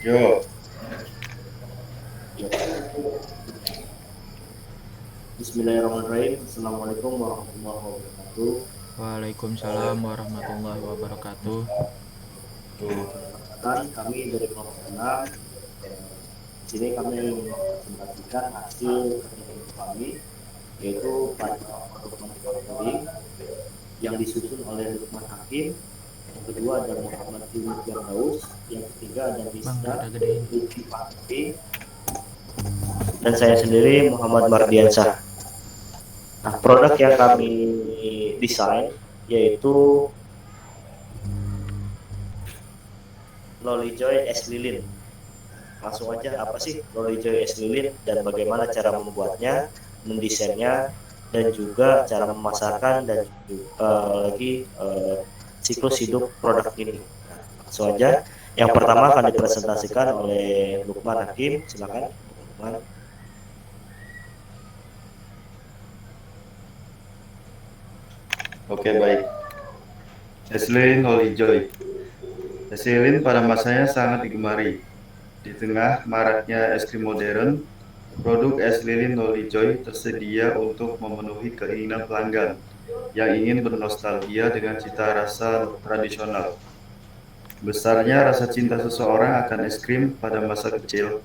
Yo, Bismillahirrahmanirrahim. Assalamualaikum warahmatullahi wabarakatuh. Waalaikumsalam warahmatullahi wabarakatuh. Perkenalkan, kami dari kelompok 6. Di sini kami mempresentasikan hasil kerja kelompok kami, yaitu pada produk manufacturing yang disusun oleh Lukman Hakim. Yang kedua ada Muhammad Yunus Firdaus. Yang ketiga ada Bang, Misda rada gedein. Lutfi Fatri. Dan saya sendiri Muhammad Mardiansah. Nah, produk yang kami desain yaitu Loli Joy es lilin. Langsung aja, apa sih Loli Joy es lilin dan bagaimana cara membuatnya, mendesainnya, dan juga cara memasarkan dan juga siklus hidup produk ini. Nah, langsung aja. Yang pertama akan dipresentasikan oleh Lukman Hakim. Silakan, Lukman. oke baik. Es lilin Holy Joy. Es lilin pada masanya sangat digemari. Di tengah maraknya es krim modern, produk es lilin Holy Joy tersedia untuk memenuhi keinginan pelanggan yang ingin bernostalgia dengan cita rasa tradisional. Besarnya rasa cinta seseorang akan es krim pada masa kecil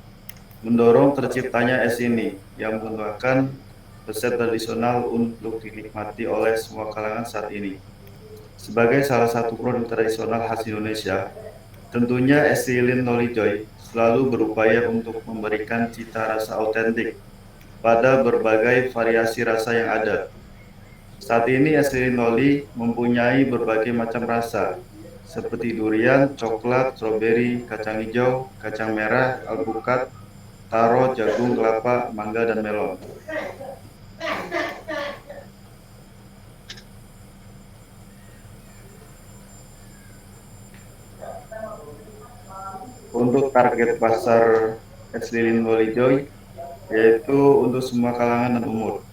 mendorong terciptanya es ini yang menggunakan resep tradisional untuk dinikmati oleh semua kalangan saat ini. Sebagai salah satu produk tradisional khas Indonesia, tentunya es lilin Noli Joy selalu berupaya untuk memberikan cita rasa autentik pada berbagai variasi rasa yang ada. Saat ini es lilin Noli mempunyai berbagai macam rasa, seperti durian, coklat, stroberi, kacang hijau, kacang merah, alpukat, taro, jagung, kelapa, mangga, dan melon. Untuk target pasar es lilin Joy yaitu untuk semua kalangan dan umur,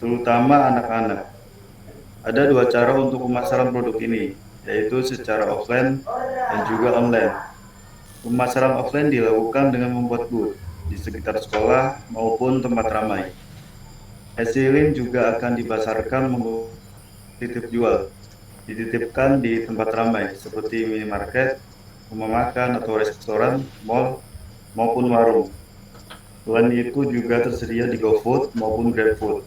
terutama anak-anak. Ada dua cara untuk pemasaran produk ini, yaitu secara offline dan juga online. Pemasaran offline dilakukan dengan membuat booth di sekitar sekolah maupun tempat ramai. Es lilin juga akan dipasarkan menggunakan titip jual, dititipkan di tempat ramai seperti minimarket, rumah makan atau restoran, mall, maupun warung. Selain itu juga tersedia di GoFood maupun GrabFood,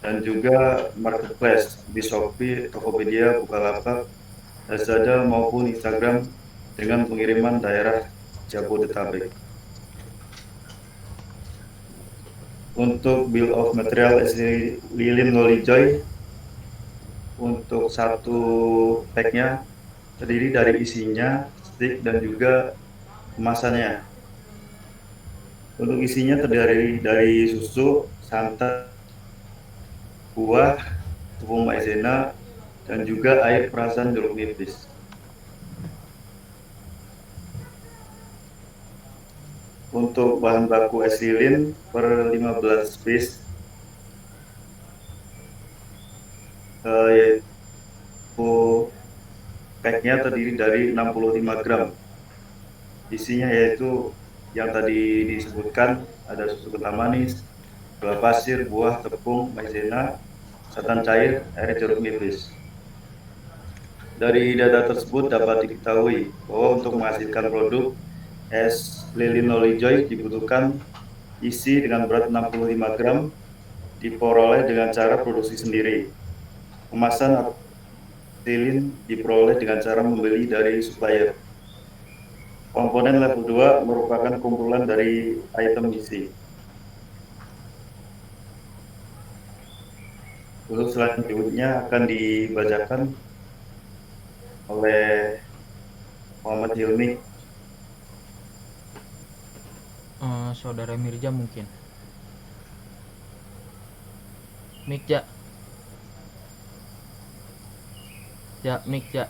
dan juga marketplace di Shopee, Tokopedia, Bukalapak, Lazada maupun Instagram dengan pengiriman daerah Jabodetabek. Untuk bill of material es lilin Loli Joy, untuk satu packnya terdiri dari isinya, stick, dan juga kemasannya. Untuk isinya terdiri dari susu, santan, buah, tepung maizena, dan juga air perasan jeruk nipis. Untuk bahan baku es lilin per 15 piece yaitu packnya terdiri dari 65 gram. Isinya yaitu yang tadi disebutkan, ada susu kental manis, gula pasir, buah, tepung, maizena, santan cair, air jeruk nipis. Dari data tersebut dapat diketahui bahwa untuk menghasilkan produk es lilin Loli Joy dibutuhkan isi dengan berat 65 gram, diperoleh dengan cara produksi sendiri. Kemasan lilin diperoleh dengan cara membeli dari supplier. Komponen level 2 merupakan kumpulan dari item isi. Untuk selanjutnya akan dibacakan oleh Muhammad Hilmi. Saudara Mirja mungkin. Mikja. Mikja.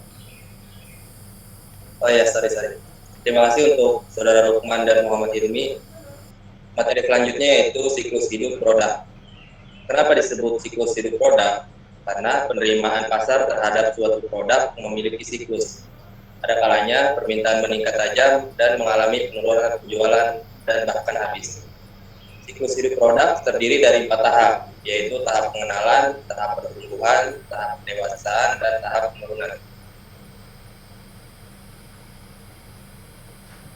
Oh ya, sorry. Terima kasih untuk Saudara Lukman dan Muhammad Hilmi. Materi selanjutnya yaitu siklus hidup produk. Kenapa disebut siklus hidup produk? Karena penerimaan pasar terhadap suatu produk memiliki siklus. Ada kalanya permintaan meningkat tajam dan mengalami penurunan penjualan dan bahkan habis. Siklus hidup produk terdiri dari 4 tahap, yaitu tahap pengenalan, tahap pertumbuhan, tahap pendewasaan, dan tahap penurunan.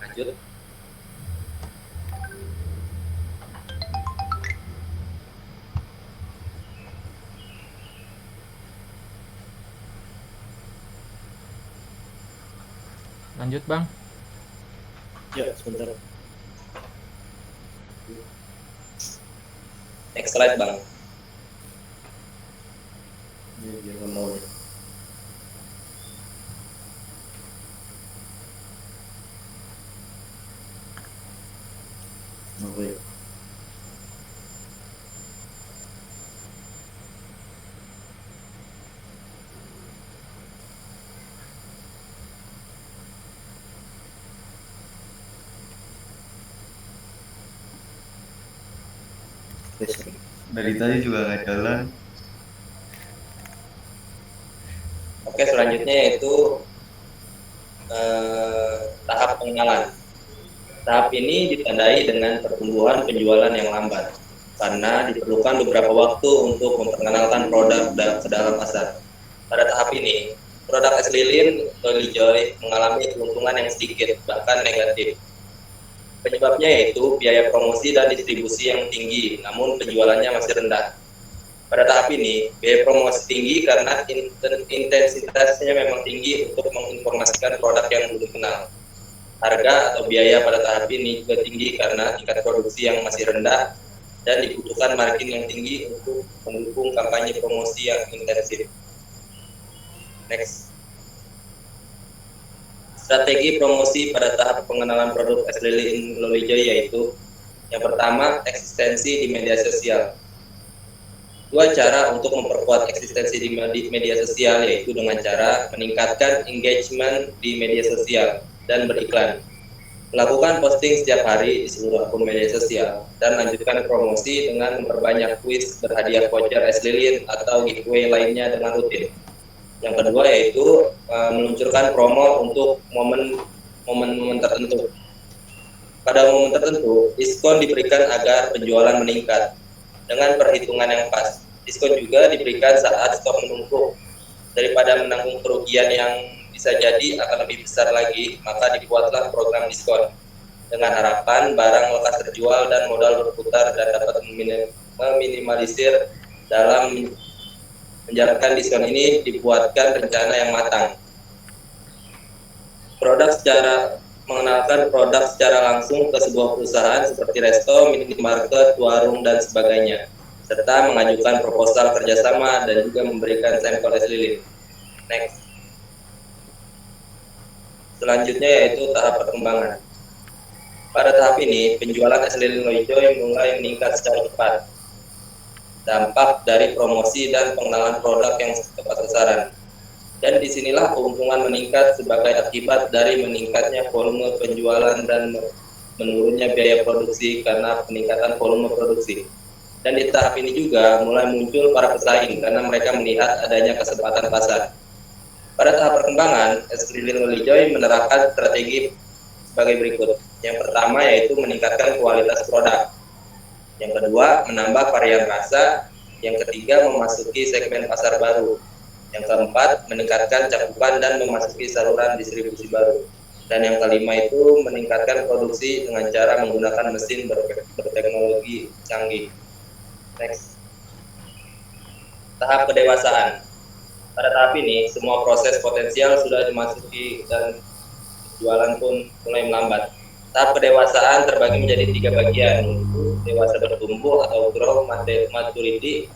Lanjut. Lanjut Bang. Ya, sebentar. Next slide, Bang. Ini dia nggak mau nih. Oke. Dari tadi juga nggak jalan. Oke, selanjutnya yaitu tahap pengenalan. Tahap ini ditandai dengan pertumbuhan penjualan yang lambat, karena diperlukan beberapa waktu untuk memperkenalkan produk ke dalam pasar. Pada tahap ini, produk es lilin Loli Joy mengalami keuntungan yang sedikit, bahkan negatif. Penyebabnya yaitu biaya promosi dan distribusi yang tinggi, namun penjualannya masih rendah. Pada tahap ini, biaya promosi tinggi karena intensitasnya memang tinggi untuk menginformasikan produk yang belum kenal. Harga atau biaya pada tahap ini juga tinggi karena tingkat produksi yang masih rendah dan dibutuhkan margin yang tinggi untuk mendukung kampanye promosi yang intensif. Next. Strategi promosi pada tahap pengenalan produk es lilin Loli Joy yaitu yang pertama, eksistensi di media sosial. Dua cara untuk memperkuat eksistensi di media sosial yaitu dengan cara meningkatkan engagement di media sosial dan beriklan. Lakukan posting setiap hari di seluruh akun media sosial dan lanjutkan promosi dengan memperbanyak kuis berhadiah voucher es lilin atau giveaway lainnya dengan rutin. Yang kedua yaitu meluncurkan promo untuk momen-momen tertentu. Pada momen tertentu, diskon diberikan agar penjualan meningkat dengan perhitungan yang pas. Diskon juga diberikan saat stok menumpuk. Daripada menanggung kerugian yang bisa jadi akan lebih besar lagi, maka dibuatlah program diskon dengan harapan barang lekas terjual dan modal berputar dan dapat meminimalisir. Dalam menjalankan diskon ini dibuatkan rencana yang matang. Mengenalkan produk secara langsung ke sebuah perusahaan seperti resto, minimarket, warung, dan sebagainya, serta mengajukan proposal kerjasama dan juga memberikan sampel es lilin. Next. Selanjutnya yaitu tahap perkembangan. Pada tahap ini, penjualan es lilin Loli Joy mulai meningkat secara cepat. Dampak dari promosi dan pengenalan produk yang tepat sasaran. Dan disinilah keuntungan meningkat sebagai akibat dari meningkatnya volume penjualan dan menurunnya biaya produksi karena peningkatan volume produksi. Dan di tahap ini juga mulai muncul para pesaing karena mereka melihat adanya kesempatan pasar. Pada tahap perkembangan, es lilin Loli Joy menerapkan strategi sebagai berikut. Yang pertama yaitu meningkatkan kualitas produk. Yang kedua, menambah varian rasa. Yang ketiga, memasuki segmen pasar baru. Yang keempat, meningkatkan cakupan dan memasuki saluran distribusi baru. Dan yang kelima itu meningkatkan produksi dengan cara menggunakan mesin berteknologi canggih. Next. Tahap kedewasaan. Pada tahap ini, semua proses potensial sudah dimasuki dan jualan pun mulai melambat. Tahap kedewasaan terbagi menjadi 3 bagian, dewasa bertumbuh atau grow maturity.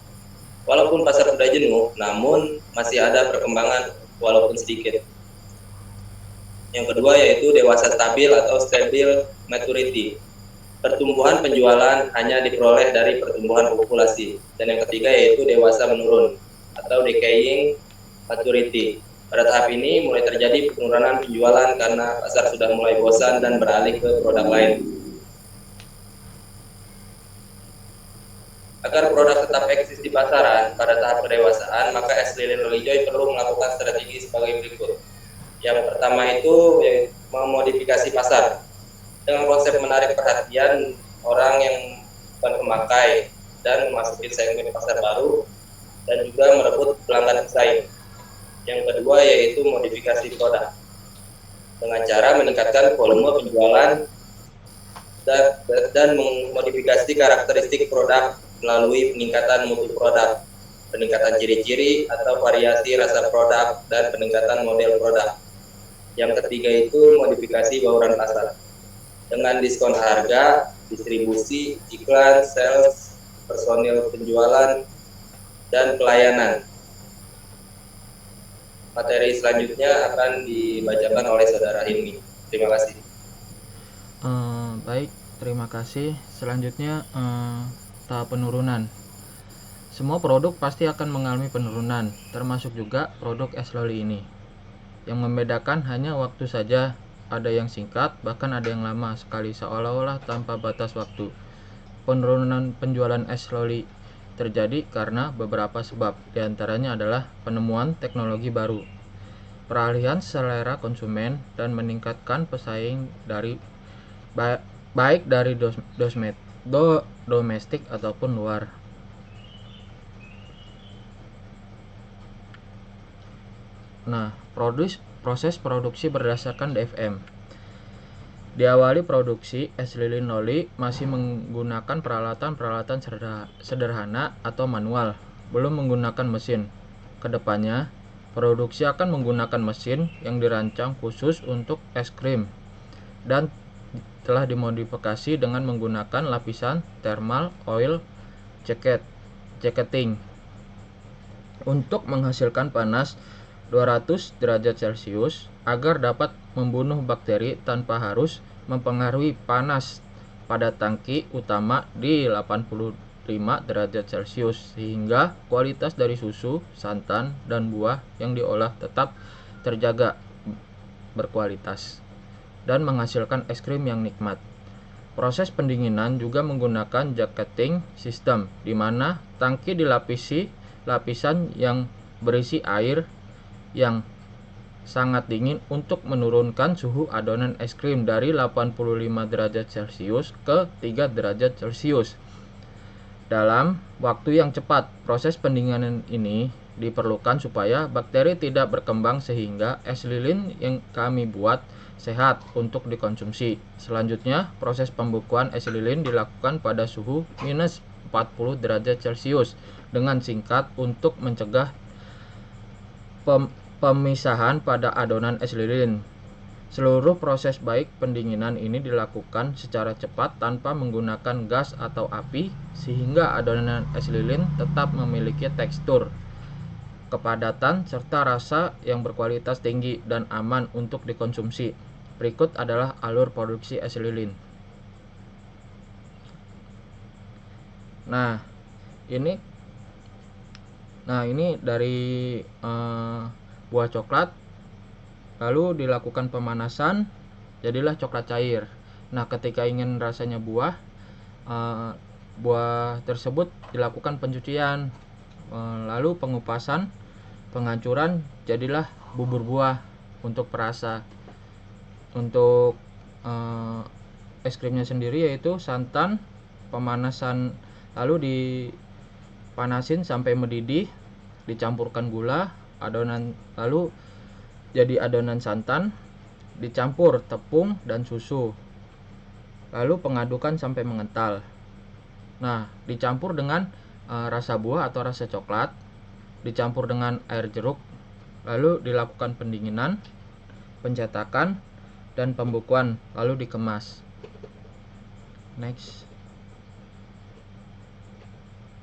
Walaupun pasar sudah jenuh, namun masih ada perkembangan walaupun sedikit. Yang kedua yaitu dewasa stabil atau stable maturity. Pertumbuhan penjualan hanya diperoleh dari pertumbuhan populasi. Dan yang ketiga yaitu dewasa menurun atau decaying maturity. Pada tahap ini mulai terjadi penurunan penjualan karena pasar sudah mulai bosan dan beralih ke produk lain. Agar produk tetap eksis di pasaran pada tahap kedewasaan, maka es lilin Loli Joy perlu melakukan strategi sebagai berikut. Yang pertama itu memodifikasi pasar dengan konsep menarik perhatian orang yang bukan pemakai dan memasuki segmen pasar baru dan juga merebut pelanggan pesaing. Yang kedua yaitu modifikasi produk dengan cara meningkatkan volume penjualan dan memodifikasi karakteristik produk melalui peningkatan mutu produk, peningkatan ciri-ciri atau variasi rasa produk, dan peningkatan model produk. Yang ketiga itu modifikasi bauran pasar dengan diskon harga, distribusi, iklan, sales, personil penjualan, dan pelayanan. Materi selanjutnya akan dibacakan oleh Saudara Hilmi. Terima kasih. Baik, terima kasih. Selanjutnya tahap penurunan. Semua produk pasti akan mengalami penurunan, termasuk juga produk S-Loli ini. Yang membedakan hanya waktu saja, ada yang singkat, bahkan ada yang lama sekali seolah-olah tanpa batas waktu. Penurunan penjualan S-Loli terjadi karena beberapa sebab, diantaranya adalah penemuan teknologi baru, peralihan selera konsumen, dan meningkatkan pesaing dari baik dari domestik ataupun luar. Nah, proses produksi berdasarkan DFM. Diawali produksi, es lilin loli masih menggunakan peralatan-peralatan sederhana atau manual, belum menggunakan mesin. Kedepannya, produksi akan menggunakan mesin yang dirancang khusus untuk es krim dan telah dimodifikasi dengan menggunakan lapisan thermal oil jacketing untuk menghasilkan panas 200 derajat Celcius agar dapat membunuh bakteri tanpa harus mempengaruhi panas pada tangki utama di 85 derajat Celcius, sehingga kualitas dari susu, santan, dan buah yang diolah tetap terjaga berkualitas dan menghasilkan es krim yang nikmat. Proses pendinginan juga menggunakan jacketing system, di mana tangki dilapisi lapisan yang berisi air yang sangat dingin untuk menurunkan suhu adonan es krim dari 85 derajat Celcius ke 3 derajat Celcius dalam waktu yang cepat. Proses pendinginan ini diperlukan supaya bakteri tidak berkembang sehingga es lilin yang kami buat sehat untuk dikonsumsi. Selanjutnya, proses pembekuan es lilin dilakukan pada suhu minus 40 derajat Celcius dengan singkat untuk mencegah pemisahan pada adonan es lilin. Seluruh proses baik pendinginan ini dilakukan secara cepat tanpa menggunakan gas atau api, sehingga adonan es lilin tetap memiliki tekstur, kepadatan, serta rasa yang berkualitas tinggi dan aman untuk dikonsumsi. Berikut adalah alur produksi es lilin. Nah, ini dari buah coklat, lalu dilakukan pemanasan, jadilah coklat cair. Nah, ketika ingin rasanya buah tersebut dilakukan pencucian, lalu pengupasan, penghancuran, jadilah bubur buah untuk perasa. Untuk es krimnya sendiri yaitu santan, pemanasan, lalu dipanasin sampai mendidih, dicampurkan gula, lalu jadi adonan santan, dicampur tepung dan susu, lalu pengadukan sampai mengental. Nah, dicampur dengan rasa buah atau rasa coklat, dicampur dengan air jeruk, lalu dilakukan pendinginan, pencetakan, dan pembekuan, lalu dikemas. Next.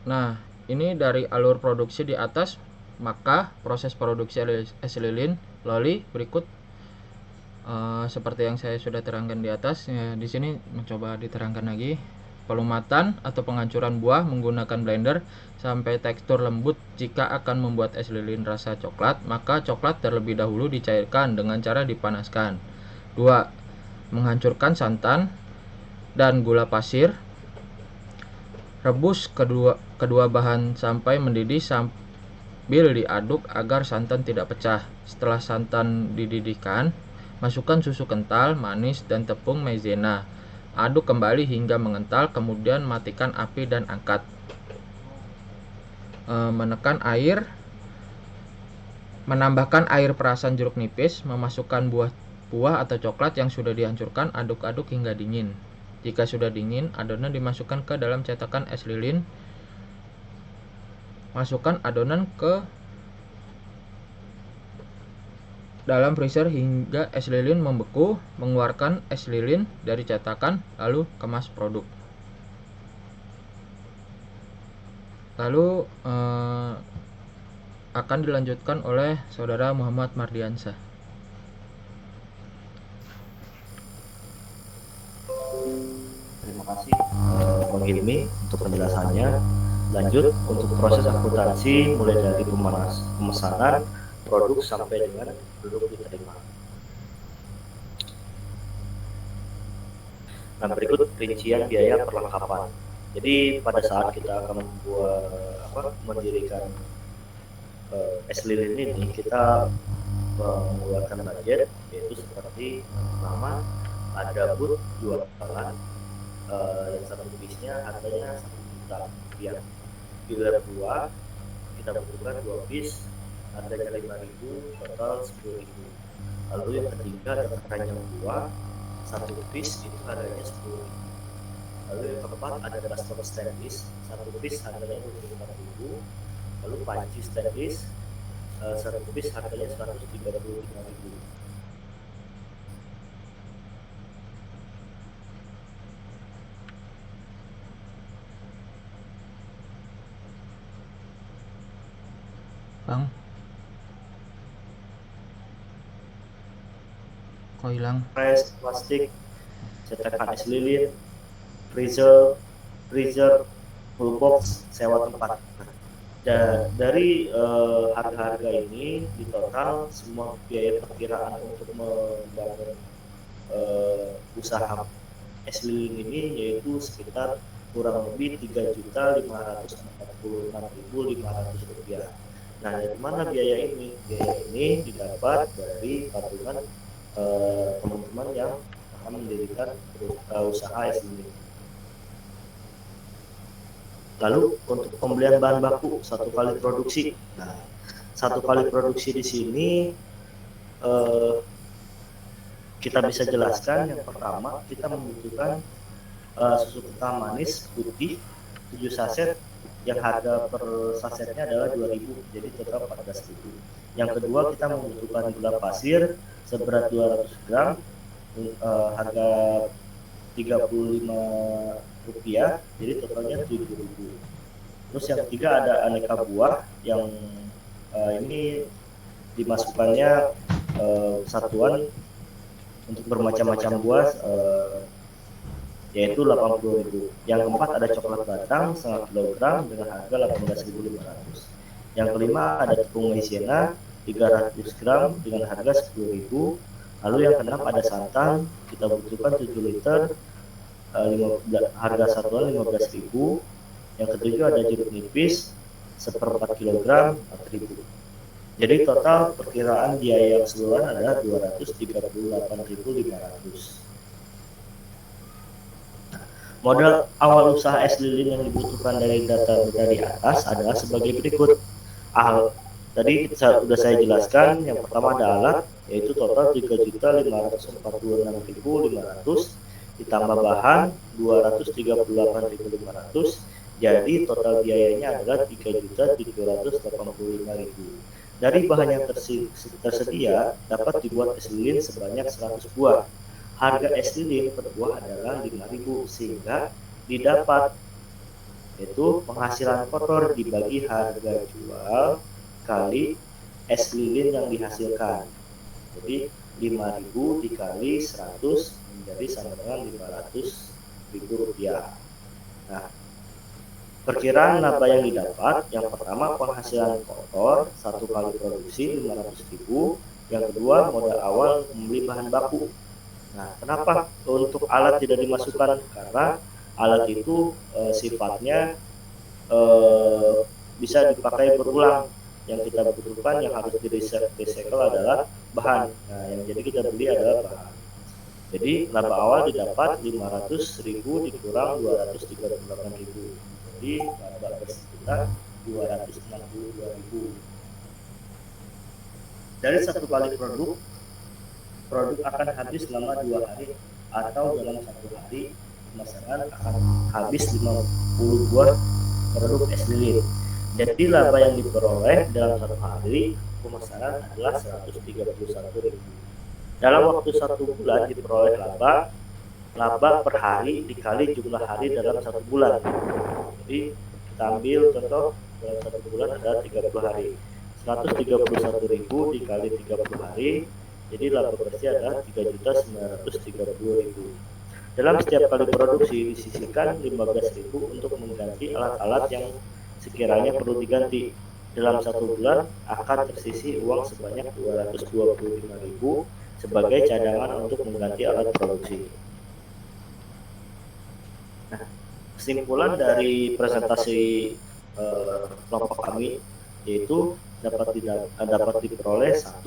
Nah, ini dari alur produksi di atas, maka proses produksi es lilin loli berikut seperti yang saya sudah terangkan di atas. Di sini mencoba diterangkan lagi. Pelumatan atau penghancuran buah menggunakan blender sampai tekstur lembut. Jika akan membuat es lilin rasa coklat, maka coklat terlebih dahulu dicairkan dengan cara dipanaskan. 2. Menghancurkan santan dan gula pasir. Rebus kedua bahan sampai mendidih Sambil diaduk agar santan tidak pecah. Setelah santan dididihkan, masukkan susu kental, manis, dan tepung maizena. Aduk kembali hingga mengental, kemudian matikan api dan angkat. Menekan air, menambahkan air perasan jeruk nipis, memasukkan buah atau coklat yang sudah dihancurkan, aduk-aduk hingga dingin. Jika sudah dingin, adonan dimasukkan ke dalam cetakan es lilin. Masukkan adonan ke dalam freezer hingga es lilin membeku. Mengeluarkan es lilin dari cetakan, lalu kemas produk. Lalu akan dilanjutkan oleh Saudara Muhammad Mardiansyah. Terima kasih Bang Hilmi untuk penjelasannya. Lanjut untuk proses akuntansi mulai dari pemesanan produk sampai dengan produk diterima. Nah, berikut rincian biaya perlengkapan. Jadi pada saat kita akan mendirikan es lilin ini, kita mengeluarkan budget, yaitu seperti pertama ada booth jualan, yang satu piece-nya harganya 1 juta rupiah. Bila dua, kita butuhkan 2 piece, harganya 5.000, total 10.000. Lalu yang ketiga ada keranjang buah, 1 piece itu harganya 10.000. Lalu yang keempat ada baskom stainless, 1 piece harganya 25.000. Lalu panci stainless, 1 piece harganya 135.000. Bang, kok hilang? Plastik, cetakan es lilin, freezer, full box, sewa tempat. Dan dari harga-harga ini di total semua biaya perkiraan untuk membangun usaha es lilin ini yaitu sekitar kurang lebih 3.546.500 rupiah. Nah, dari mana biaya ini? Biaya ini didapat dari tabungan teman-teman yang akan mendirikan usaha es lilin. Lalu untuk pembelian bahan baku 1 kali produksi. Nah, 1 kali produksi di sini kita bisa jelaskan. Yang pertama, kita membutuhkan susu kental manis putih 7 saset yang harga per sasetnya adalah 2.000, jadi total 14.000. Yang kedua, kita membutuhkan gula pasir seberat 200 gram, harga 35 rupiah, jadi totalnya 7.000. Terus yang ketiga ada aneka buah yang ini dimasukkannya satuan untuk bermacam-macam buah, yaitu 80.000. Yang keempat ada coklat batang 1 kilogram dengan harga 18.500. Yang kelima ada tepung maizena 300 gram dengan harga 10.000. Lalu yang keenam ada santan, kita butuhkan 7 liter, harga satuan 15.000. Yang ketujuh ada jeruk nipis 1/4 kilogram 4.000. Jadi total perkiraan biaya keseluruhan adalah 238.500. Modal awal usaha es lilin yang dibutuhkan dari data di atas adalah sebagai berikut. Tadi sudah saya jelaskan, yang pertama ada alat, yaitu total 3.546.500 ditambah bahan 238.500, jadi total biayanya adalah 3.785.000. Dari bahan yang tersedia dapat dibuat es lilin sebanyak 100 buah. Harga es lilin per buah adalah 5.000, sehingga didapat yaitu penghasilan kotor dibagi harga jual kali es lilin yang dihasilkan. Jadi 5.000 dikali 100 menjadi sama dengan 500.000 rupiah. Nah, perkiraan laba yang didapat, yang pertama penghasilan kotor 1 kali produksi 500.000, yang kedua modal awal membeli bahan baku. Nah, kenapa untuk alat tidak dimasukkan? Karena alat itu sifatnya bisa dipakai berulang. yang kita butuhkan yang harus di recycle adalah bahan. Nah, yang jadi kita beli adalah bahan. Jadi laba awal didapat 500.000 dikurang 238.000. Jadi laba bersih kita 262.000. Dari satu kali produk akan habis selama 2 hari atau dalam 1 hari pemasaran akan habis 50 buah produk es lilin. Jadi laba yang diperoleh dalam 1 hari pemasaran adalah 131.000. Dalam waktu 1 bulan diperoleh laba per hari dikali jumlah hari dalam 1 bulan. Jadi kita ambil contoh dalam 1 bulan ada 30 hari. 131.000 dikali 30 hari, jadi laba bersih adalah 3.930.000. Dalam setiap kali produksi disisihkan 15.000 untuk mengganti alat-alat yang sekiranya perlu diganti. Dalam 1 bulan akan tersisih uang sebanyak 225.000 sebagai cadangan untuk mengganti alat produksi. Nah, kesimpulan dari presentasi kelompok kami yaitu dapat diperoleh 1.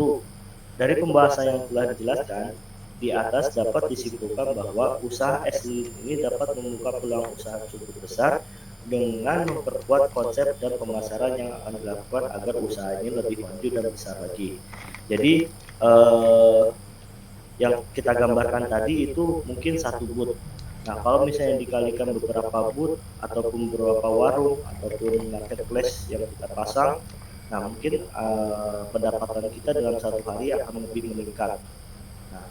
Dari pembahasan yang telah dijelaskan di atas dapat disimpulkan bahwa usaha es lilin ini dapat membuka peluang usaha cukup besar dengan memperkuat konsep dan pemasaran yang akan dilakukan agar usaha ini lebih maju dan besar lagi. Jadi yang kita gambarkan tadi itu mungkin 1 booth. Nah, kalau misalnya dikalikan beberapa booth ataupun beberapa warung ataupun marketplace yang kita pasang, nah mungkin pendapatan kita dalam 1 hari akan lebih meningkat. Nah,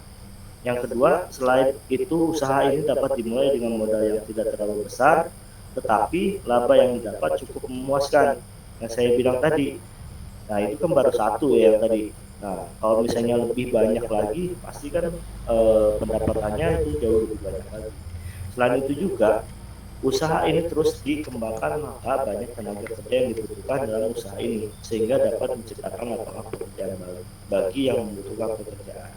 yang kedua, selain itu usaha ini dapat dimulai dengan modal yang tidak terlalu besar, tetapi laba yang didapat cukup memuaskan. Yang saya bilang tadi, nah itu kan baru 1 ya tadi. Nah, kalau misalnya lebih banyak lagi, pasti kan pendapatannya itu jauh lebih banyak lagi. Selain itu juga, usaha ini terus dikembangkan maka banyak tenaga kerja yang dibutuhkan dalam usaha ini sehingga dapat menciptakan lapangan pekerjaan bagi yang membutuhkan pekerjaan.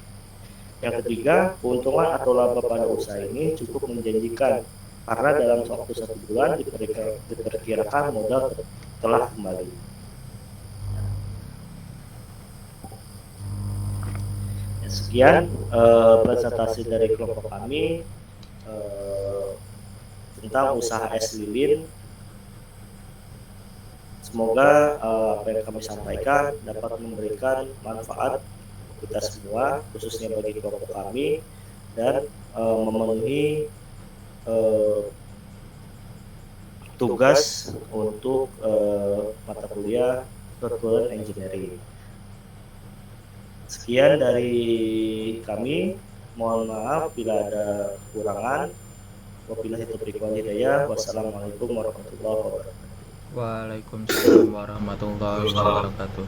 Yang ketiga, keuntungan atau laba pada usaha ini cukup menjanjikan karena dalam waktu 1 bulan diperkirakan modal telah kembali. Sekian presentasi dari kelompok kami tentang usaha es lilin. Semoga apa yang kami sampaikan dapat memberikan manfaat kita semua, khususnya bagi kelompok kami, dan memenuhi tugas untuk mata kuliah Virtual Engineering. Sekian dari kami. Mohon maaf bila ada kekurangan. Wabillahi taufiq wal hidayah. Wassalamualaikum warahmatullahi wabarakatuh. Waalaikumsalam warahmatullahi wabarakatuh.